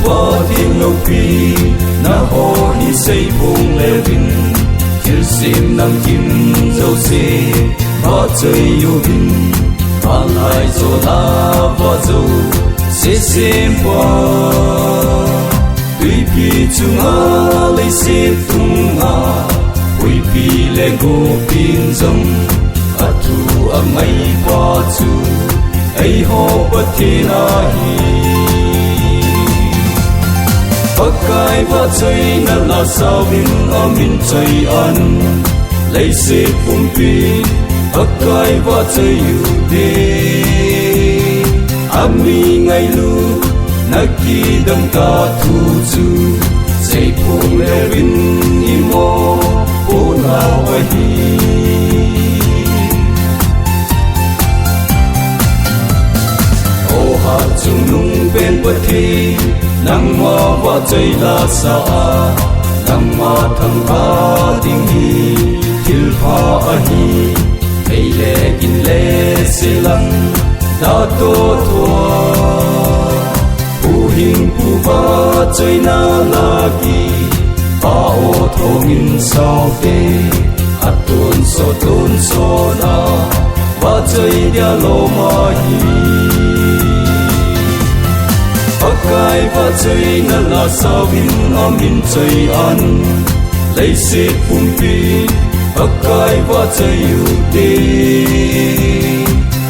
võ thiên lâu phi na ho hi xây phùng lê vinh thiêu sim nang kim dâu xê võ chơi yêu vinh vàng lại dô la võ dâu xê sim võ tùy pi chung a lấy xếp tung a hui pi lê gô pin dông a thu a mây võ chu ai ho bất thiên a hi Pakai võ chơi na la sao vinh a min chơi an lấy xếp phung pi Pakai võ chơi yêu đê ami ngay lu na ki đâm ta thu chu xây phung lê vinh imo ô nào a hi ô ha chung nung bên bất thi nang ma võ chơi la sa nang ma thang ba ding hi thil pha a hi thei le kin le se lang da to thua pu hình pu va chơi na la ki pa o thong in sao te atun so na va chơi dia lo ma hi Pakai võ chơi na la sao vinh a min chơi an lấy xếp phung pi Pakai võ chơi yêu đê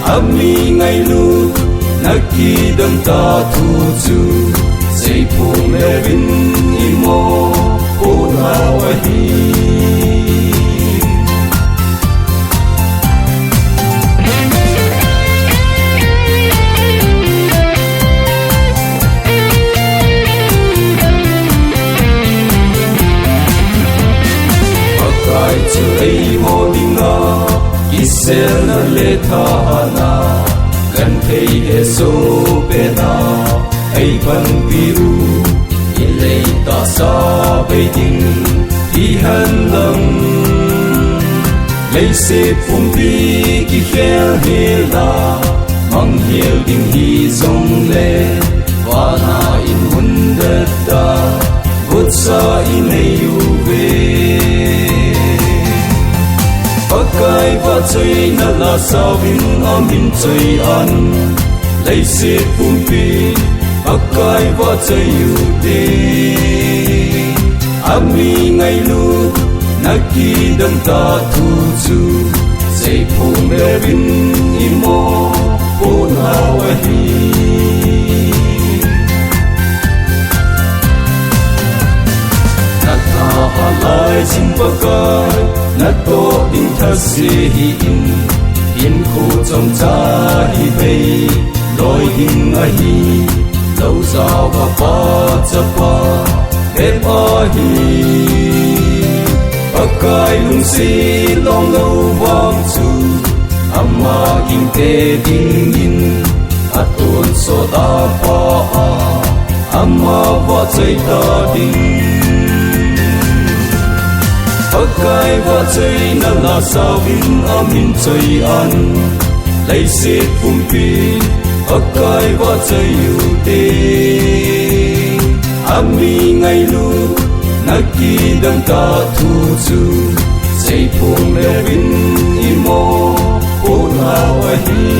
ami ngay lu na ki đâm ta thu chu xây phung lê vinh imo ô nào a hi ai ho ding a isel na le tha na kan thei e so pe na ai ban pi u i le ta sa be ding hi han lang le se pum pi ki khel he la mang hiel ding hi zong le wa na in hun da ta vut sa in ei u ve Pakai võ chơi na la sao vinh a min chơi an lấy xếp phung pi Pakai võ chơi yêu đê ami ngay lu na ki đâm ta thu chu xây phung lê vinh imo ô nào a hi na ta lại xin pakai na to ding tha se hi in khu trong cha hi vei loi ding a hi lâu za wa pa cha pa e pa hi Pakai lung si long lâu wang chu amma king te ding in atun so da pa amma wa chai ta ding Pakai võ chơi na la sao vinh a min chơi an lấy xếp phung pi Pakai võ chơi yêu đê ami ngay lu na ki đâm ta thu chu xây phung lê vinh imo ô nào a hi